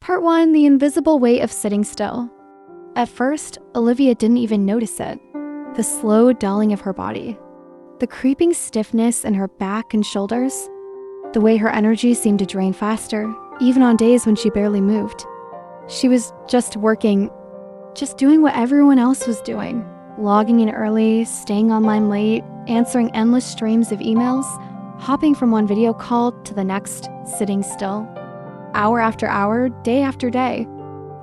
Part 1, the invisible weight of sitting still. At first, Olivia didn't even notice it. The slow dulling of her body. The creeping stiffness in her back and shoulders. The way her energy seemed to drain faster, even on days when she barely moved. She was just working, just doing what everyone else was doing. Logging in early, staying online late, answering endless streams of emails, hopping from one video call to the next, sitting still. Hour after hour, day after day.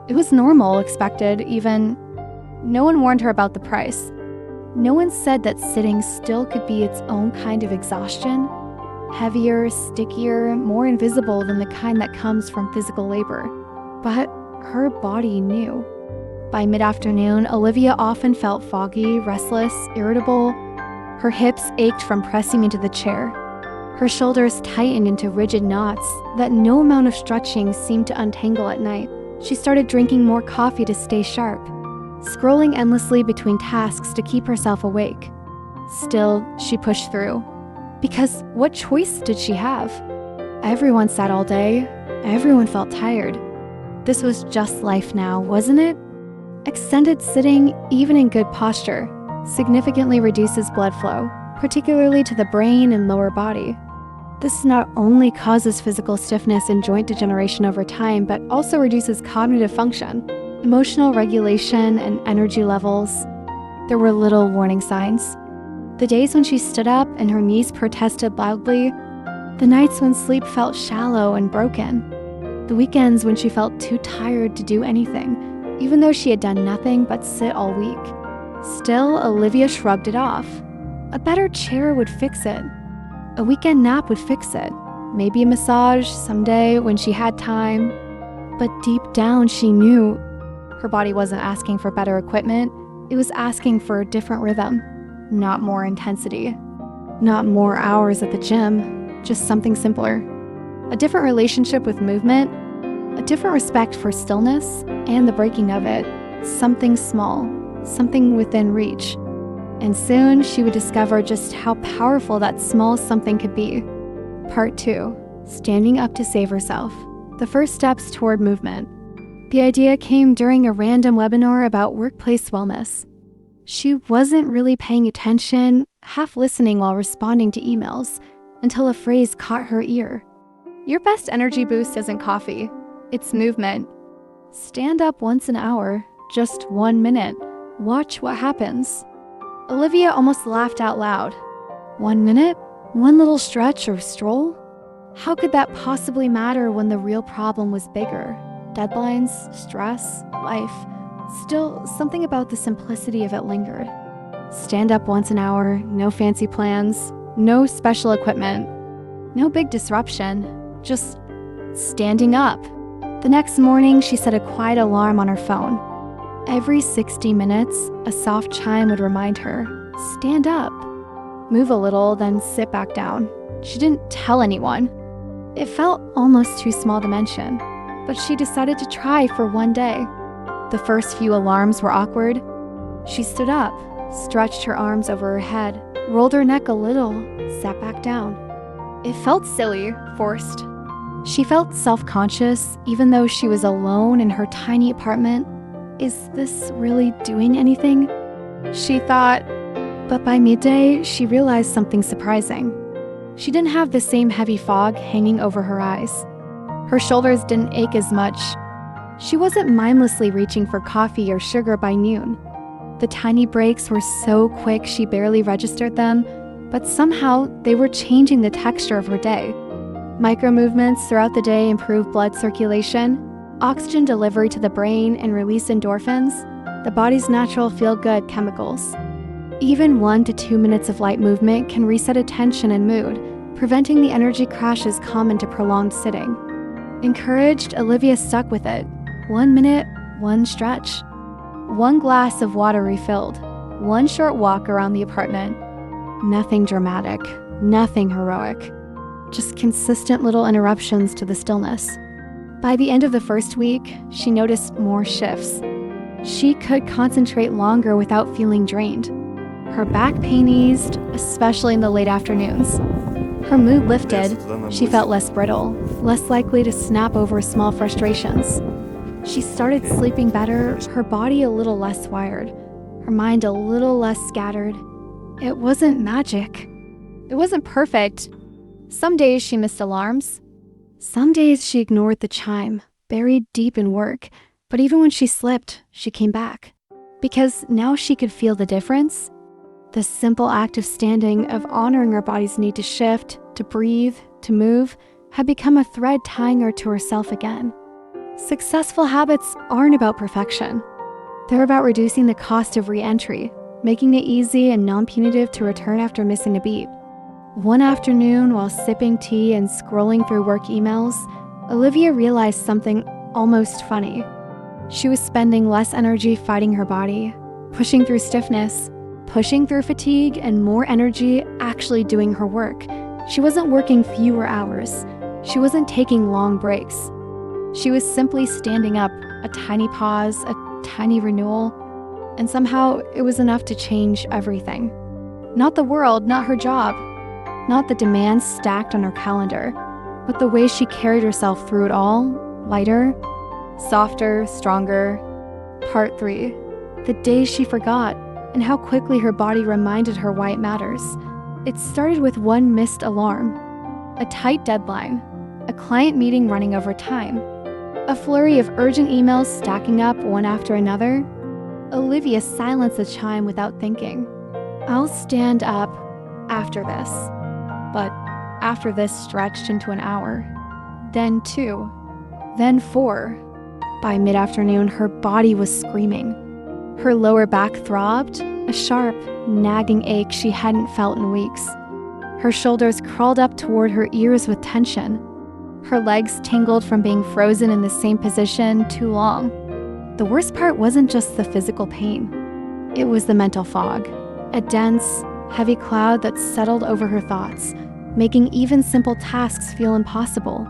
It was normal, expected, even. No one warned her about the price. No one said that sitting still could be its own kind of exhaustion. Heavier, stickier, more invisible than the kind that comes from physical labor. But her body knew. By mid-afternoon, Olivia often felt foggy, restless, irritable. Her hips ached from pressing into the chair. Her shoulders tightened into rigid knots that no amount of stretching seemed to untangle at night. She started drinking more coffee to stay sharp, scrolling endlessly between tasks to keep herself awake. Still, she pushed through. Because what choice did she have? Everyone sat all day. Everyone felt tired. This was just life now, wasn't it? Extended sitting, even in good posture, significantly reduces blood flow, particularly to the brain and lower body. This not only causes physical stiffness and joint degeneration over time, but also reduces cognitive function, emotional regulation, and energy levels. There were little warning signs. The days when she stood up and her knees protested loudly, the nights when sleep felt shallow and broken, the weekends when she felt too tired to do anything, even though she had done nothing but sit all week. Still, Olivia shrugged it off. A better chair would fix it. A weekend nap would fix it. Maybe a massage someday when she had time. But deep down, she knew her body wasn't asking for better equipment. It was asking for a different rhythm, not more intensity, not more hours at the gym, just something simpler. A different relationship with movement, a different respect for stillness and the breaking of it, something small, something within reach. And soon she would discover just how powerful that small something could be. Part 2, standing up to save herself. The first steps toward movement. The idea came during a random webinar about workplace wellness. She wasn't really paying attention, half listening while responding to emails, until a phrase caught her ear. Your best energy boost isn't coffee, it's movement. Stand up once an hour, just 1 minute. Watch what happens. Olivia almost laughed out loud. 1 minute? One little stretch or stroll? How could that possibly matter when the real problem was bigger? Deadlines, stress, life. Still, something about the simplicity of it lingered. Stand up once an hour, no fancy plans, no special equipment, no big disruption, just standing up. The next morning, she set a quiet alarm on her phone. Every 60 minutes, a soft chime would remind her, stand up. Move a little, then sit back down. She didn't tell anyone. It felt almost too small to mention, but she decided to try for one day. The first few alarms were awkward. She stood up, stretched her arms over her head, rolled her neck a little, sat back down. It felt silly, forced. She felt self-conscious, even though she was alone in her tiny apartment. Is this really doing anything? She thought, but by midday, she realized something surprising. She didn't have the same heavy fog hanging over her eyes. Her shoulders didn't ache as much. She wasn't mindlessly reaching for coffee or sugar by noon. The tiny breaks were so quick she barely registered them, but somehow they were changing the texture of her day. Micro movements throughout the day improved blood circulation, oxygen delivery to the brain, and release endorphins, the body's natural feel-good chemicals. Even 1 to 2 minutes of light movement can reset attention and mood, preventing the energy crashes common to prolonged sitting. Encouraged, Olivia stuck with it. 1 minute, 1 stretch. 1 glass of water refilled. 1 short walk around the apartment. Nothing dramatic, nothing heroic. Just consistent little interruptions to the stillness. By the end of the first week, she noticed more shifts. She could concentrate longer without feeling drained. Her back pain eased, especially in the late afternoons. Her mood lifted. She felt less brittle, less likely to snap over small frustrations. She started sleeping better, her body a little less wired, her mind a little less scattered. It wasn't magic. It wasn't perfect. Some days she missed alarms. Some days she ignored the chime, buried deep in work. But even when she slipped, she came back. Because now she could feel the difference. The simple act of standing, of honoring her body's need to shift, to breathe, to move, had become a thread tying her to herself again. Successful habits aren't about perfection. They're about reducing the cost of re-entry, making it easy and non-punitive to return after missing a beat. One afternoon, while sipping tea and scrolling through work emails, Olivia realized something almost funny. She was spending less energy fighting her body, pushing through stiffness, pushing through fatigue, and more energy actually doing her work. She wasn't working fewer hours. She wasn't taking long breaks. She was simply standing up, a tiny pause, a tiny renewal, and somehow it was enough to change everything. Not the world, not her job, not the demands stacked on her calendar, but the way she carried herself through it all, lighter, softer, stronger. Part 3, the days she forgot, and how quickly her body reminded her why it matters. It started with one missed alarm, a tight deadline, a client meeting running over time, a flurry of urgent emails stacking up one after another. Olivia silenced the chime without thinking. I'll stand up after this. But after this stretched into an hour, then 2, then 4. By mid-afternoon, her body was screaming. Her lower back throbbed, a sharp, nagging ache she hadn't felt in weeks. Her shoulders crawled up toward her ears with tension. Her legs tingled from being frozen in the same position too long. The worst part wasn't just the physical pain. It was the mental fog, a dense, heavy cloud that settled over her thoughts, making even simple tasks feel impossible.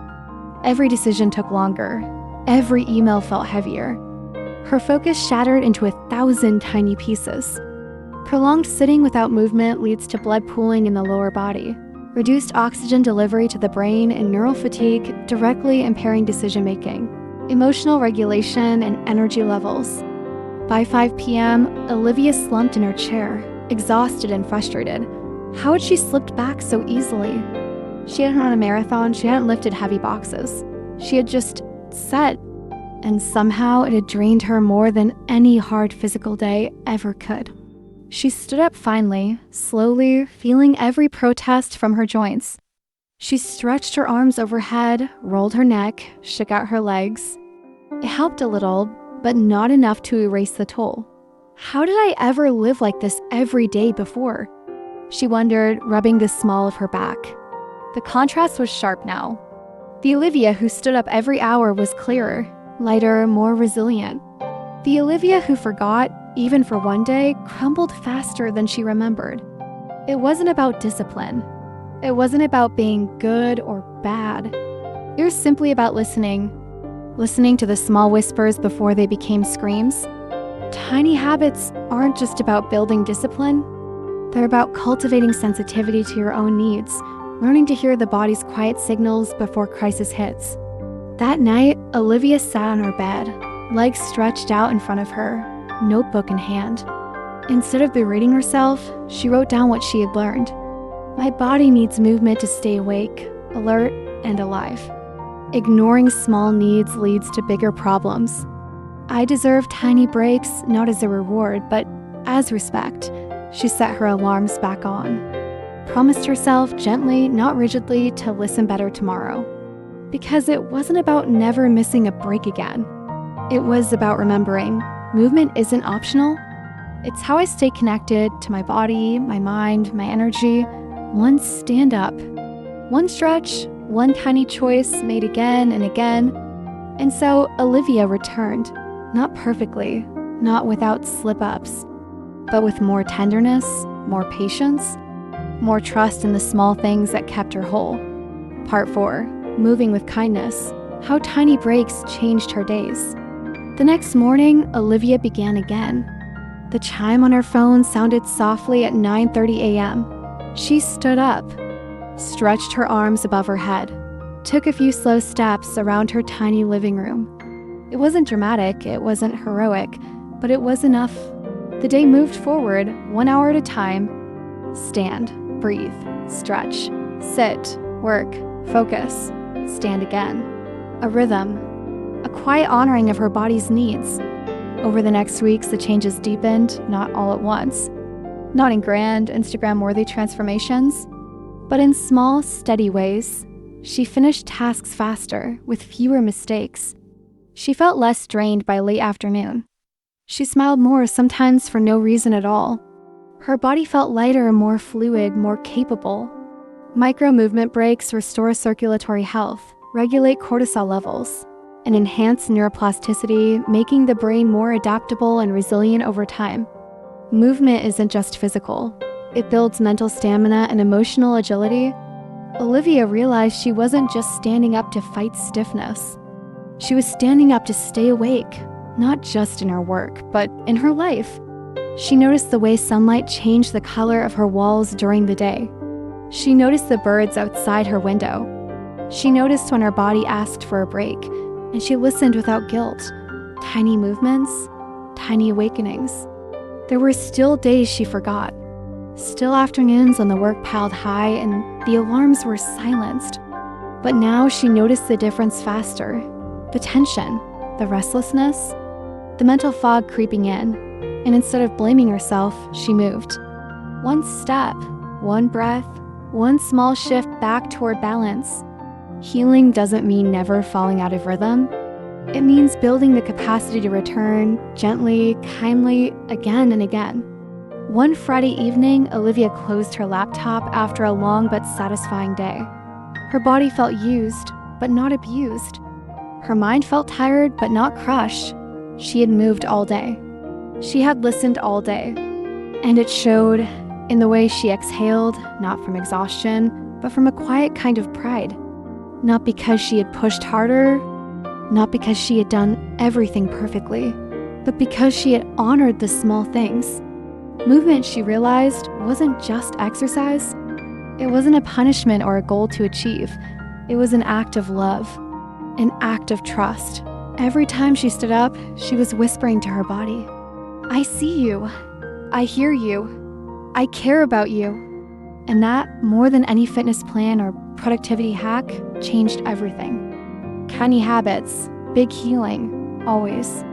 Every decision took longer. Every email felt heavier. Her focus shattered into 1,000 tiny pieces. Prolonged sitting without movement leads to blood pooling in the lower body, reduced oxygen delivery to the brain, and neural fatigue, directly impairing decision-making, emotional regulation, and energy levels. By 5 p.m., Olivia slumped in her chair, exhausted and frustrated. How had she slipped back so easily? She hadn't run a marathon, she hadn't lifted heavy boxes. She had just sat, and somehow it had drained her more than any hard physical day ever could. She stood up finally, slowly, feeling every protest from her joints. She stretched her arms overhead, rolled her neck, shook out her legs. It helped a little, but not enough to erase the toll. How did I ever live like this every day before? She wondered, rubbing the small of her back. The contrast was sharp now. The Olivia who stood up every hour was clearer, lighter, more resilient. The Olivia who forgot, even for one day, crumbled faster than she remembered. It wasn't about discipline. It wasn't about being good or bad. It was simply about listening to the small whispers before they became screams. Tiny habits aren't just about building discipline. They're about cultivating sensitivity to your own needs, learning to hear the body's quiet signals before crisis hits. That night, Olivia sat on her bed, legs stretched out in front of her, notebook in hand. Instead of berating herself, she wrote down what she had learned. My body needs movement to stay awake, alert, and alive. Ignoring small needs leads to bigger problems. I deserve tiny breaks, not as a reward, but as respect. She set her alarms back on. Promised herself gently, not rigidly, to listen better tomorrow. Because it wasn't about never missing a break again. It was about remembering movement isn't optional. It's how I stay connected to my body, my mind, my energy. One stand up, one stretch, one tiny choice made again and again. And so Olivia returned, not perfectly, not without slip-ups, but with more tenderness, more patience, more trust in the small things that kept her whole. Part 4, moving with kindness, how tiny breaks changed her days. The next morning, Olivia began again. The chime on her phone sounded softly at 9:30 a.m. She stood up. stretched her arms above her head, took a few slow steps around her tiny living room. It wasn't dramatic, it wasn't heroic, but it was enough. The day moved forward, 1 hour at a time. Stand, breathe, stretch, sit, work, focus, stand again. A rhythm, a quiet honoring of her body's needs. Over the next weeks, the changes deepened, not all at once. Not in grand, Instagram-worthy transformations, but in small, steady ways. She finished tasks faster, with fewer mistakes. She felt less drained by late afternoon. She smiled more, sometimes for no reason at all. Her body felt lighter, more fluid, more capable. Micro-movement breaks restore circulatory health, regulate cortisol levels, and enhance neuroplasticity, making the brain more adaptable and resilient over time. Movement isn't just physical. It builds mental stamina and emotional agility. Olivia realized she wasn't just standing up to fight stiffness. She was standing up to stay awake, not just in her work, but in her life. She noticed the way sunlight changed the color of her walls during the day. She noticed the birds outside her window. She noticed when her body asked for a break, and she listened without guilt. Tiny movements, tiny awakenings. There were still days she forgot. Still afternoons when the work piled high and the alarms were silenced. But now she noticed the difference faster. The tension, the restlessness, the mental fog creeping in, and instead of blaming herself, she moved. One step, one breath, one small shift back toward balance. Healing doesn't mean never falling out of rhythm. It means building the capacity to return gently, kindly, again and again. One Friday evening, Olivia closed her laptop after a long but satisfying day. Her body felt used, but not abused. Her mind felt tired, but not crushed. She had moved all day. She had listened all day. And it showed in the way she exhaled, not from exhaustion, but from a quiet kind of pride. Not because she had pushed harder, not because she had done everything perfectly, but because she had honored the small things. Movement, she realized, wasn't just exercise. It wasn't a punishment or a goal to achieve. It was an act of love, an act of trust. Every time she stood up, she was whispering to her body, "I see you. I hear you. I care about you." And that, more than any fitness plan or productivity hack, changed everything. Tiny habits, big healing, always.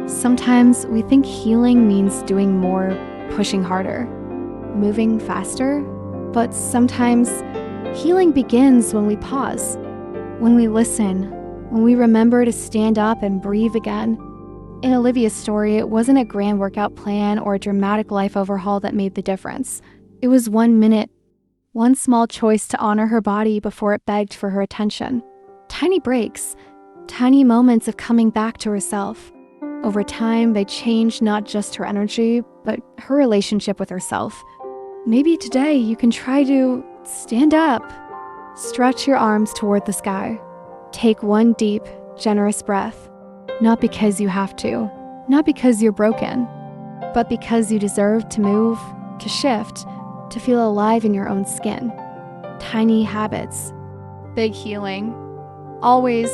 Sometimes we think healing means doing more, pushing harder, moving faster, but sometimes healing begins when we pause, when we listen, when we remember to stand up and breathe again. In Olivia's story, it wasn't a grand workout plan or a dramatic life overhaul that made the difference. It was 1 minute, one small choice to honor her body before it begged for her attention. Tiny breaks, tiny moments of coming back to herself. Over time, they changed not just her energy, but her relationship with herself. Maybe today you can try to stand up, stretch your arms toward the sky. Take one deep, generous breath, not because you have to, not because you're broken, but because you deserve to move, to shift, to feel alive in your own skin. Tiny habits, big healing. Always